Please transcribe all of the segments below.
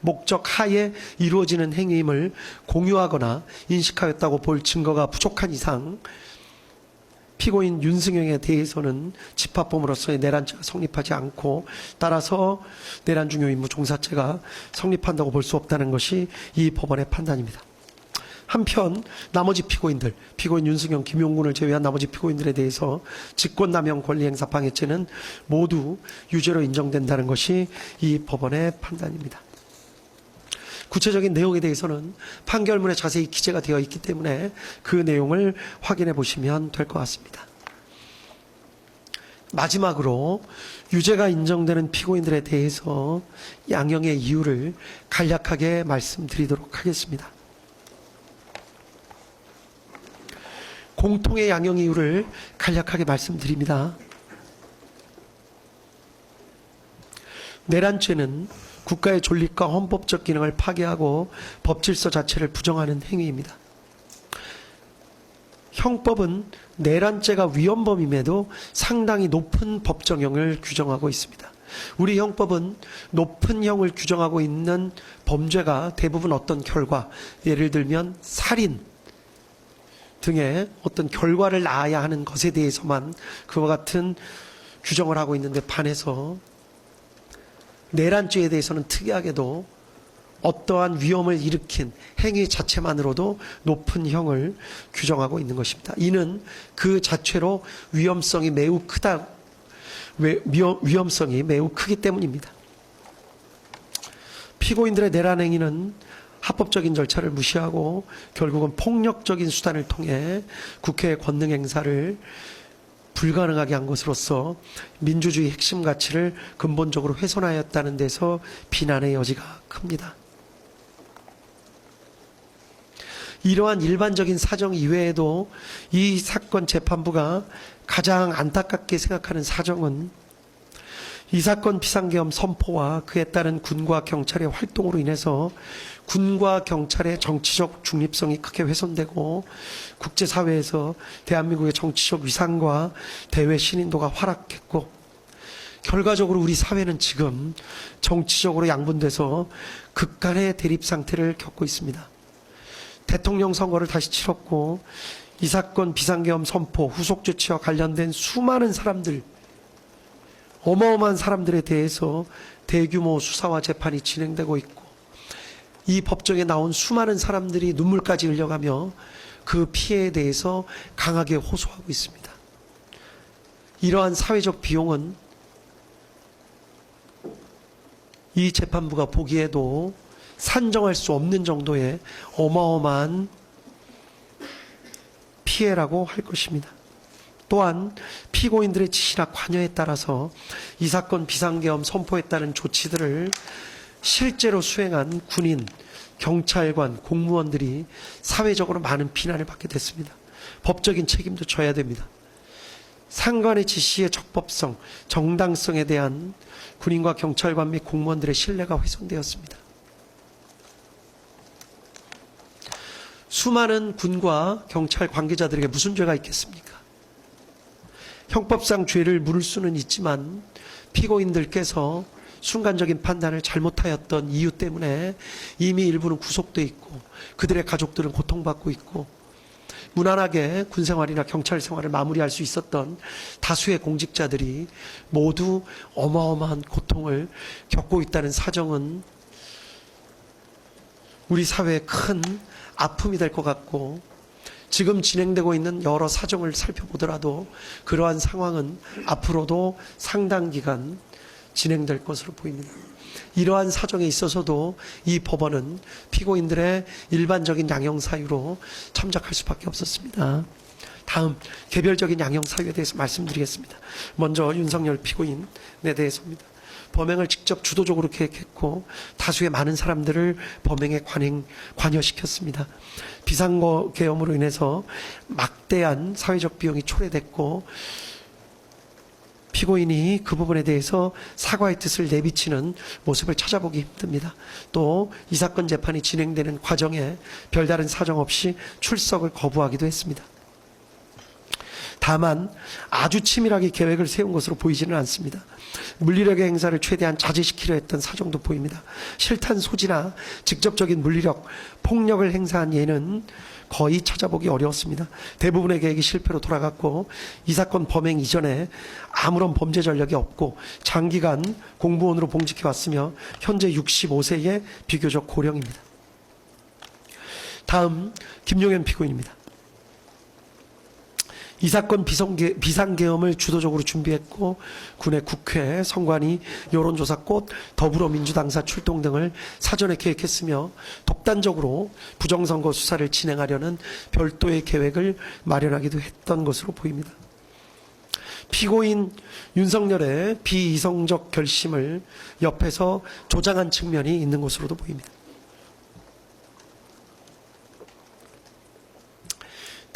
목적 하에 이루어지는 행위임을 공유하거나 인식하였다고 볼 증거가 부족한 이상 피고인 윤승영에 대해서는 집합범으로서의 내란죄가 성립하지 않고, 따라서 내란 중요 임무 종사죄가 성립한다고 볼 수 없다는 것이 이 법원의 판단입니다. 한편 나머지 피고인들, 피고인 윤승영, 김용군을 제외한 나머지 피고인들에 대해서 직권남용 권리행사 방해죄는 모두 유죄로 인정된다는 것이 이 법원의 판단입니다. 구체적인 내용에 대해서는 판결문에 자세히 기재가 되어 있기 때문에 그 내용을 확인해 보시면 될 것 같습니다. 마지막으로 유죄가 인정되는 피고인들에 대해서 양형의 이유를 간략하게 말씀드리도록 하겠습니다. 공통의 양형 이유를 간략하게 말씀드립니다. 내란죄는 국가의 존립과 헌법적 기능을 파괴하고 법질서 자체를 부정하는 행위입니다. 형법은 내란죄가 위헌범임에도 상당히 높은 법정형을 규정하고 있습니다. 우리 형법은 높은 형을 규정하고 있는 범죄가 대부분 어떤 결과, 예를 들면 살인 등의 어떤 결과를 낳아야 하는 것에 대해서만 그와 같은 규정을 하고 있는데 반해서 내란죄에 대해서는 특이하게도 어떠한 위험을 일으킨 행위 자체만으로도 높은 형을 규정하고 있는 것입니다. 이는 그 자체로 위험성이 매우 크기 때문입니다. 피고인들의 내란 행위는 합법적인 절차를 무시하고 결국은 폭력적인 수단을 통해 국회의 권능 행사를 불가능하게 한 것으로서 민주주의 핵심 가치를 근본적으로 훼손하였다는 데서 비난의 여지가 큽니다. 이러한 일반적인 사정 이외에도 이 사건 재판부가 가장 안타깝게 생각하는 사정은 이 사건 비상계엄 선포와 그에 따른 군과 경찰의 활동으로 인해서 군과 경찰의 정치적 중립성이 크게 훼손되고 국제사회에서 대한민국의 정치적 위상과 대외 신인도가 하락했고, 결과적으로 우리 사회는 지금 정치적으로 양분돼서 극간의 대립 상태를 겪고 있습니다. 대통령 선거를 다시 치렀고 이 사건 비상계엄 선포 후속 조치와 관련된 수많은 사람들, 어마어마한 사람들에 대해서 대규모 수사와 재판이 진행되고 있고, 이 법정에 나온 수많은 사람들이 눈물까지 흘려가며 그 피해에 대해서 강하게 호소하고 있습니다. 이러한 사회적 비용은 이 재판부가 보기에도 산정할 수 없는 정도의 어마어마한 피해라고 할 것입니다. 또한 피고인들의 지시나 관여에 따라서 이 사건 비상계엄 선포에 따른 조치들을 실제로 수행한 군인, 경찰관, 공무원들이 사회적으로 많은 비난을 받게 됐습니다. 법적인 책임도 져야 됩니다. 상관의 지시의 적법성, 정당성에 대한 군인과 경찰관 및 공무원들의 신뢰가 훼손되었습니다. 수많은 군과 경찰 관계자들에게 무슨 죄가 있겠습니까? 형법상 죄를 물을 수는 있지만 피고인들께서 순간적인 판단을 잘못하였던 이유 때문에 이미 일부는 구속돼 있고 그들의 가족들은 고통받고 있고, 무난하게 군생활이나 경찰생활을 마무리할 수 있었던 다수의 공직자들이 모두 어마어마한 고통을 겪고 있다는 사정은 우리 사회에 큰 아픔이 될 것 같고, 지금 진행되고 있는 여러 사정을 살펴보더라도 그러한 상황은 앞으로도 상당 기간 진행될 것으로 보입니다. 이러한 사정에 있어서도 이 법원은 피고인들의 일반적인 양형 사유로 참작할 수밖에 없었습니다. 다음 개별적인 양형 사유에 대해서 말씀드리겠습니다. 먼저 윤석열 피고인에 대해서입니다. 범행을 직접 주도적으로 계획했고 다수의 많은 사람들을 범행에 관여시켰습니다. 비상계엄으로 인해서 막대한 사회적 비용이 초래됐고, 피고인이 그 부분에 대해서 사과의 뜻을 내비치는 모습을 찾아보기 힘듭니다. 또 이 사건 재판이 진행되는 과정에 별다른 사정 없이 출석을 거부하기도 했습니다. 다만 아주 치밀하게 계획을 세운 것으로 보이지는 않습니다. 물리력의 행사를 최대한 자제시키려 했던 사정도 보입니다. 실탄 소지나 직접적인 물리력, 폭력을 행사한 예는 거의 찾아보기 어려웠습니다. 대부분의 계획이 실패로 돌아갔고 이 사건 범행 이전에 아무런 범죄 전력이 없고 장기간 공무원으로 봉직해왔으며 현재 65세의 비교적 고령입니다. 다음 김용현 피고인입니다. 이 사건 비상계엄을 주도적으로 준비했고 군의 국회, 선관위, 여론조사 꽃, 더불어민주당사 출동 등을 사전에 계획했으며 독단적으로 부정선거 수사를 진행하려는 별도의 계획을 마련하기도 했던 것으로 보입니다. 피고인 윤석열의 비이성적 결심을 옆에서 조장한 측면이 있는 것으로도 보입니다.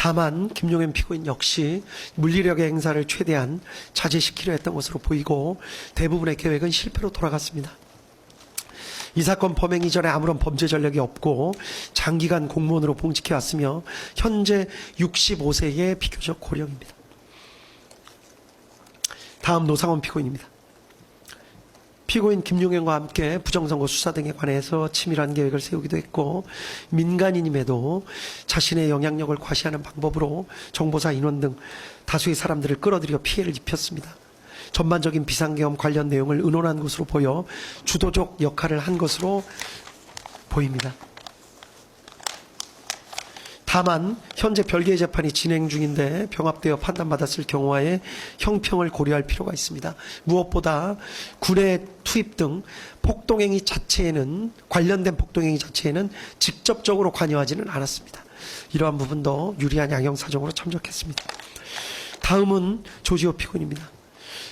다만 김용현 피고인 역시 물리력의 행사를 최대한 자제시키려 했던 것으로 보이고 대부분의 계획은 실패로 돌아갔습니다. 이 사건 범행 이전에 아무런 범죄 전력이 없고 장기간 공무원으로 봉직해왔으며 현재 65세의 비교적 고령입니다. 다음 노상원 피고인입니다. 피고인 김용현과 함께 부정선거 수사 등에 관해서 치밀한 계획을 세우기도 했고 민간인임에도 자신의 영향력을 과시하는 방법으로 정보사 인원 등 다수의 사람들을 끌어들여 피해를 입혔습니다. 전반적인 비상계엄 관련 내용을 의논한 것으로 보여 주도적 역할을 한 것으로 보입니다. 다만 현재 별개의 재판이 진행 중인데 병합되어 판단받았을 경우에 형평을 고려할 필요가 있습니다. 무엇보다 군의 투입 등 폭동행위 자체에는 관련된 폭동행위 자체에는 직접적으로 관여하지는 않았습니다. 이러한 부분도 유리한 양형사정으로 참작했습니다. 다음은 조지호 피고인입니다.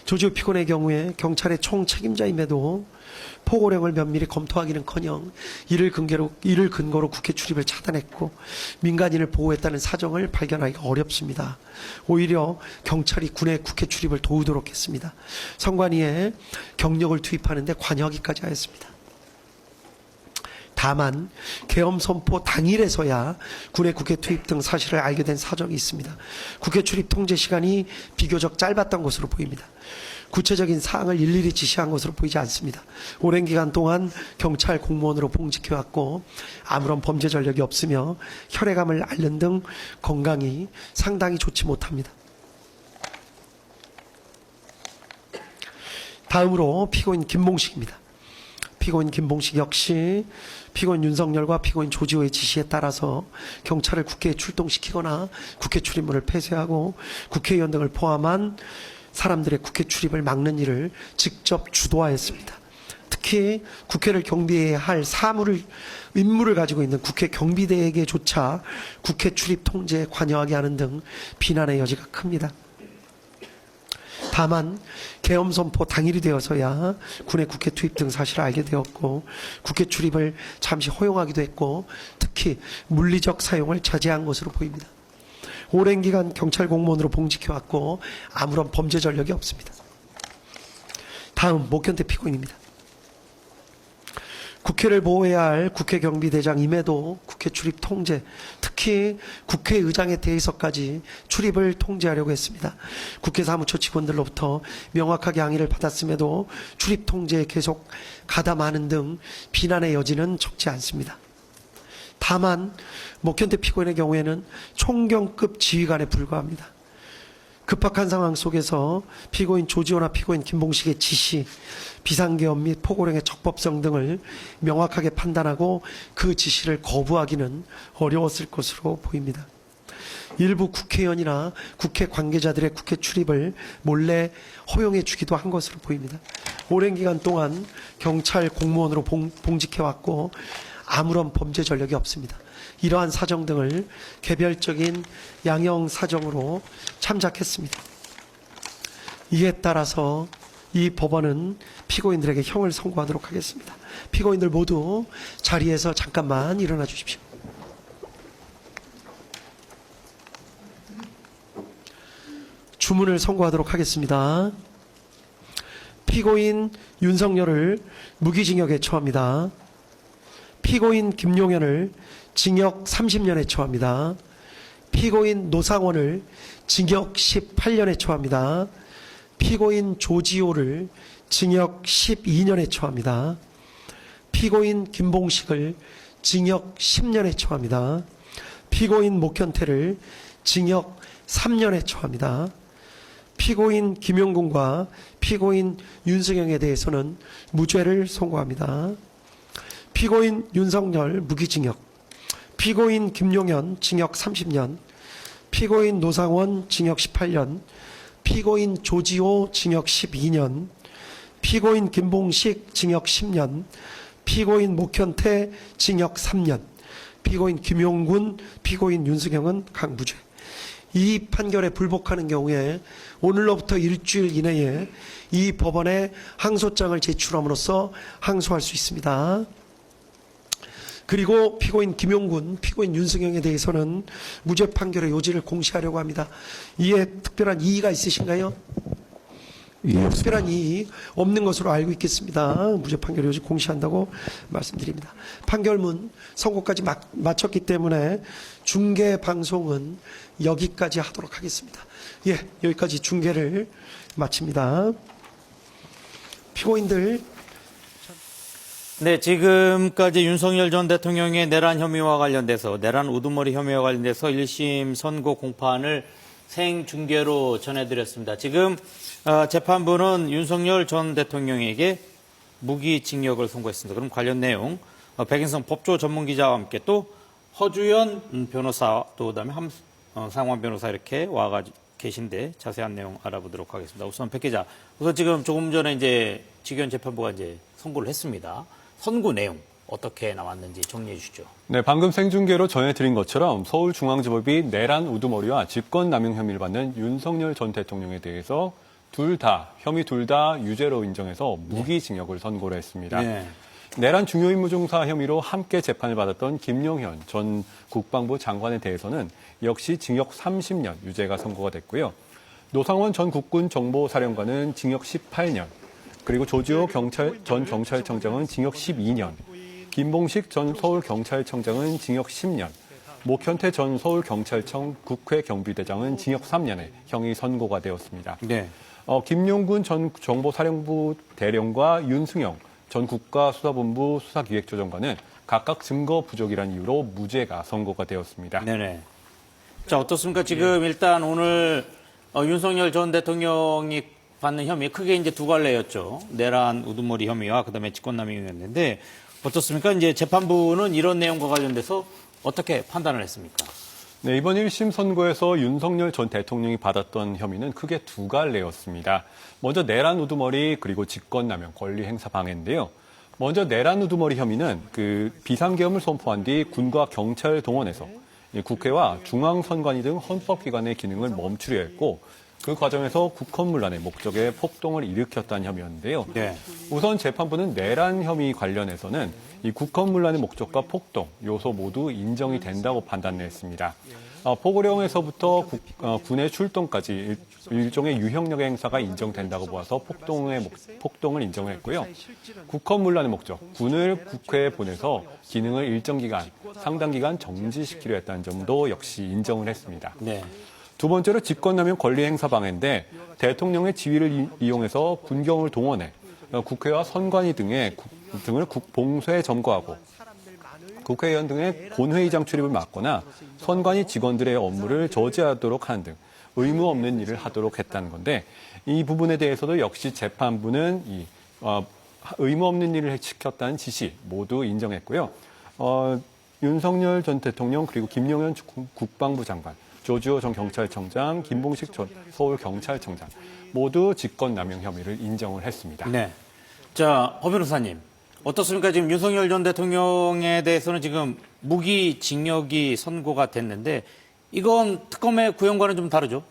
조지호 피고인의 경우에 경찰의 총책임자임에도 포고령을 면밀히 검토하기는커녕 이를 근거로 국회 출입을 차단했고 민간인을 보호했다는 사정을 발견하기가 어렵습니다. 오히려 경찰이 군의 국회 출입을 도우도록 했습니다. 선관위에 경력을 투입하는 데 관여하기까지 하였습니다. 다만 계엄 선포 당일에서야 군의 국회 투입 등 사실을 알게 된 사정이 있습니다. 국회 출입 통제 시간이 비교적 짧았던 것으로 보입니다. 구체적인 사항을 일일이 지시한 것으로 보이지 않습니다. 오랜 기간 동안 경찰 공무원으로 봉직해왔고 아무런 범죄 전력이 없으며 혈액암을 앓는 등 건강이 상당히 좋지 못합니다. 다음으로 피고인 김봉식입니다. 피고인 김봉식 역시 피고인 윤석열과 피고인 조지호의 지시에 따라서 경찰을 국회에 출동시키거나 국회 출입문을 폐쇄하고 국회의원 등을 포함한 사람들의 국회 출입을 막는 일을 직접 주도하였습니다. 특히 국회를 경비해야 할 임무를 가지고 있는 국회 경비대에게조차 국회 출입 통제에 관여하게 하는 등 비난의 여지가 큽니다. 다만 계엄 선포 당일이 되어서야 군의 국회 투입 등 사실을 알게 되었고 국회 출입을 잠시 허용하기도 했고 특히 물리적 사용을 자제한 것으로 보입니다. 오랜 기간 경찰 공무원으로 봉직해왔고 아무런 범죄 전력이 없습니다. 다음 목현태 피고인입니다. 국회를 보호해야 할 국회 경비대장임에도 국회 출입 통제, 특히 국회의장에 대해서까지 출입을 통제하려고 했습니다. 국회 사무처 직원들로부터 명확하게 항의를 받았음에도 출입 통제에 계속 가담하는 등 비난의 여지는 적지 않습니다. 다만 목현태 피고인의 경우에는 총경급 지휘관에 불과합니다. 급박한 상황 속에서 피고인 조지호나 피고인 김봉식의 지시, 비상계엄 및 포고령의 적법성 등을 명확하게 판단하고 그 지시를 거부하기는 어려웠을 것으로 보입니다. 일부 국회의원이나 국회 관계자들의 국회 출입을 몰래 허용해 주기도 한 것으로 보입니다. 오랜 기간 동안 경찰 공무원으로 봉직해왔고 아무런 범죄 전력이 없습니다. 이러한 사정 등을 개별적인 양형 사정으로 참작했습니다. 이에 따라서 이 법원은 피고인들에게 형을 선고하도록 하겠습니다. 피고인들 모두 자리에서 잠깐만 일어나 주십시오. 주문을 선고하도록 하겠습니다. 피고인 윤석열을 무기징역에 처합니다. 피고인 김용현을 징역 30년에 처합니다. 피고인 노상원을 징역 18년에 처합니다. 피고인 조지호를 징역 12년에 처합니다. 피고인 김봉식을 징역 10년에 처합니다. 피고인 목현태를 징역 3년에 처합니다. 피고인 김용군과 피고인 윤승영에 대해서는 무죄를 선고합니다. 피고인 윤석열 무기징역, 피고인 김용현 징역 30년, 피고인 노상원 징역 18년, 피고인 조지호 징역 12년, 피고인 김봉식 징역 10년, 피고인 목현태 징역 3년, 피고인 김용군, 피고인 윤승영은 강무죄. 이 판결에 불복하는 경우에 오늘로부터 일주일 이내에 이 법원에 항소장을 제출함으로써 항소할 수 있습니다. 그리고 피고인 김용군, 피고인 윤승영에 대해서는 무죄 판결의 요지를 공시하려고 합니다. 이에 특별한 이의가 있으신가요? 예, 특별한 이의 없는 것으로 알고 있겠습니다. 무죄 판결 요지 공시한다고 말씀드립니다. 판결문 선고까지 마쳤기 때문에 중계 방송은 여기까지 하도록 하겠습니다. 예, 여기까지 중계를 마칩니다. 피고인들. 네, 지금까지 윤석열 전 대통령의 내란 혐의와 관련돼서 내란 우두머리 혐의와 관련돼서 1심 선고 공판을 생중계로 전해드렸습니다. 지금 재판부는 윤석열 전 대통령에게 무기징역을 선고했습니다. 그럼 관련 내용 백인성 법조 전문기자와 함께 또 허주연 변호사 또 그다음에 상원 변호사 이렇게 와가 계신데 자세한 내용 알아보도록 하겠습니다. 우선 백 기자, 우선 지금 조금 전에 이제 직위원 재판부가 이제 선고를 했습니다. 선고 내용 어떻게 나왔는지 정리해 주시죠. 네, 방금 생중계로 전해드린 것처럼 서울중앙지법이 내란 우두머리와 직권남용 혐의를 받는 윤석열 전 대통령에 대해서 혐의 둘 다 유죄로 인정해서 무기징역을 선고를 했습니다. 네. 내란 중요임무종사 혐의로 함께 재판을 받았던 김용현 전 국방부 장관에 대해서는 역시 징역 30년 유죄가 선고가 됐고요. 노상원 전 국군 정보사령관은 징역 18년, 그리고 조지호 전 경찰청장은 징역 12년, 김봉식 전 서울경찰청장은 징역 10년, 목현태 전 서울경찰청 국회경비대장은 징역 3년의 형이 선고가 되었습니다. 네. 김용군 전 정보사령부 대령과 윤승영 전 국가수사본부 수사기획조정관은 각각 증거 부족이라는 이유로 무죄가 선고가 되었습니다. 네네. 자, 어떻습니까? 지금 일단 오늘 윤석열 전 대통령이 받는 혐의 크게 이제 두 갈래였죠. 내란 우두머리 혐의와 그다음에 직권남용이었는데 어떻습니까? 이제 재판부는 이런 내용과 관련돼서 어떻게 판단을 했습니까? 네, 이번 1심 선고에서 윤석열 전 대통령이 받았던 혐의는 크게 두 갈래였습니다. 먼저 내란 우두머리 그리고 직권남용 권리행사 방해인데요. 먼저 내란 우두머리 혐의는 비상계엄을 선포한 뒤 군과 경찰 동원해서 국회와 중앙선관위 등 헌법기관의 기능을 멈추려 했고 그 과정에서 국헌문란의 목적에 폭동을 일으켰다는 혐의였는데요. 네. 우선 재판부는 내란 혐의 관련해서는 이 국헌문란의 목적과 폭동 요소 모두 인정이 된다고 판단했습니다. 포고령에서부터 군의 출동까지 일종의 유형력의 행사가 인정된다고 보아서 폭동을 인정했고요. 국헌문란의 목적, 군을 국회에 보내서 기능을 일정 기간, 상당 기간 정지시키려 했다는 점도 역시 인정을 했습니다. 네. 두 번째로 직권남용 권리행사 방해인데 대통령의 지위를 이용해서 군경을 동원해 국회와 선관위 등을 봉쇄 점거하고 국회의원 등의 본회의장 출입을 막거나 선관위 직원들의 업무를 저지하도록 하는 등 의무 없는 일을 하도록 했다는 건데 이 부분에 대해서도 역시 재판부는 의무 없는 일을 시켰다는 지시 모두 인정했고요. 윤석열 전 대통령 그리고 김용현 국방부 장관, 조지호 전 경찰청장, 김봉식 전 서울경찰청장 모두 직권남용 혐의를 인정을 했습니다. 네. 자, 허 변호사님. 어떻습니까? 지금 윤석열 전 대통령에 대해서는 지금 무기징역이 선고가 됐는데 이건 특검의 구형과는 좀 다르죠?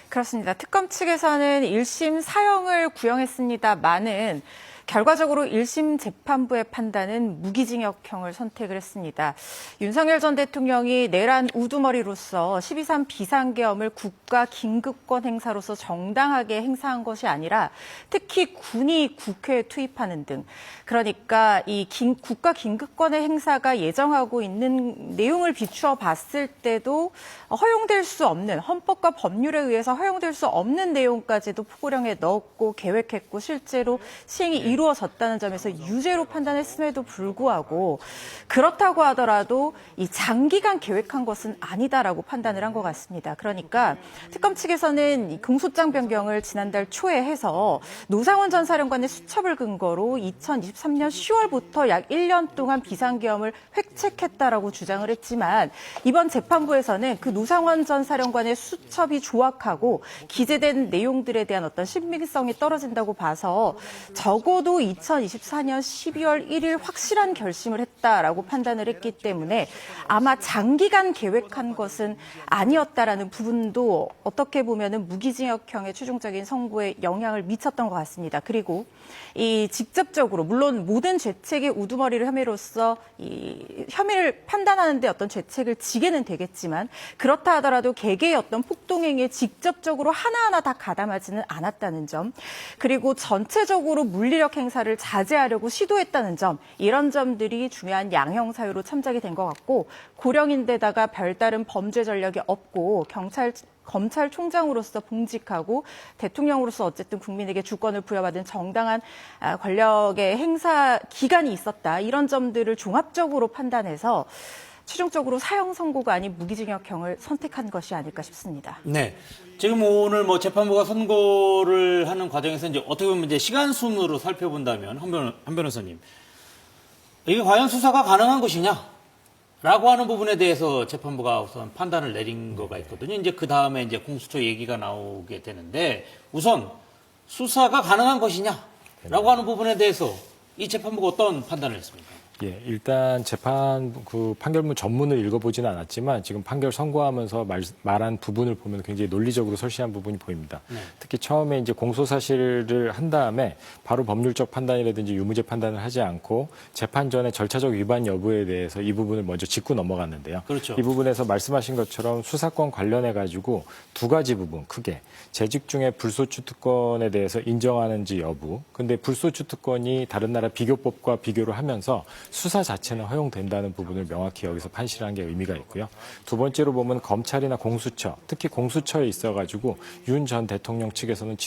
그렇습니다. 특검 측에서는 1심 사형을 구형했습니다만은 결과적으로 1심 재판부의 판단은 무기징역형을 선택을 했습니다. 윤석열 전 대통령이 내란 우두머리로서 12.3 비상계엄을 국가 긴급권 행사로서 정당하게 행사한 것이 아니라 특히 군이 국회에 투입하는 등 그러니까 이 국가 긴급권의 행사가 예정하고 있는 내용을 비추어 봤을 때도 허용될 수 없는 헌법과 법률에 의해서 허용될 수 없는 내용까지도 포고령에 넣었고 계획했고 실제로 시행이 이루어졌다는 점에서 유죄로 판단했음에도 불구하고 그렇다고 하더라도 이 장기간 계획한 것은 아니다라고 판단을 한 것 같습니다. 그러니까 특검 측에서는 이 공소장 변경을 지난달 초에 해서 노상원 전 사령관의 수첩을 근거로 2023년 10월부터 약 1년 동안 비상계엄을 획책했다라고 주장을 했지만 이번 재판부에서는 그 노상원 전 사령관의 수첩이 조악하고 기재된 내용들에 대한 어떤 신빙성이 떨어진다고 봐서 적어도 2024년 12월 1일 확실한 결심을 했다라고 판단을 했기 때문에 아마 장기간 계획한 것은 아니었다라는 부분도 어떻게 보면은 무기징역형의 최종적인 선고에 영향을 미쳤던 것 같습니다. 그리고 이 직접적으로 물론 모든 죄책의 우두머리를 혐의로서 이 혐의를 판단하는데 어떤 죄책을 지게는 되겠지만 그렇다 하더라도 개개의 어떤 폭동행위에 직접적으로 하나하나 다 가담하지는 않았다는 점 그리고 전체적으로 물리력 행사를 자제하려고 시도했다는 점 이런 점들이 중요한 양형 사유로 참작이 된 것 같고 고령인데다가 별다른 범죄 전력이 없고 검찰총장으로서 봉직하고 대통령으로서 어쨌든 국민에게 주권을 부여받은 정당한 권력의 행사 기간이 있었다. 이런 점들을 종합적으로 판단해서 최종적으로 사형 선고가 아닌 무기징역형을 선택한 것이 아닐까 싶습니다. 네. 지금 오늘 뭐 재판부가 선고를 하는 과정에서 이제 어떻게 보면 이제 시간 순으로 살펴본다면 한 변호사님 이게 과연 수사가 가능한 것이냐? 라고 하는 부분에 대해서 재판부가 우선 판단을 내린 거가 있거든요. 이제 그 다음에 이제 공수처 얘기가 나오게 되는데 우선 수사가 가능한 것이냐? 라고 하는 부분에 대해서 이 재판부가 어떤 판단을 했습니까? 예, 일단 재판 그 판결문 전문을 읽어보지는 않았지만 지금 판결 선고하면서 말한 부분을 보면 굉장히 논리적으로 설시한 부분이 보입니다. 네. 특히 처음에 이제 공소 사실을 한 다음에 바로 법률적 판단이라든지 유무죄 판단을 하지 않고 재판 전에 절차적 위반 여부에 대해서 이 부분을 먼저 짚고 넘어갔는데요. 그렇죠. 이 부분에서 말씀하신 것처럼 수사권 관련해 가지고 두 가지 부분 크게 재직 중에 불소추 특권에 대해서 인정하는지 여부. 근데 불소추 특권이 다른 나라 비교법과 비교를 하면서 수사 자체는 허용된다는 부분을 명확히 여기서 판시한 게 의미가 있고요. 두 번째로 보면 검찰이나 공수처, 특히 공수처에 있어가지고 윤 전 대통령 측에서는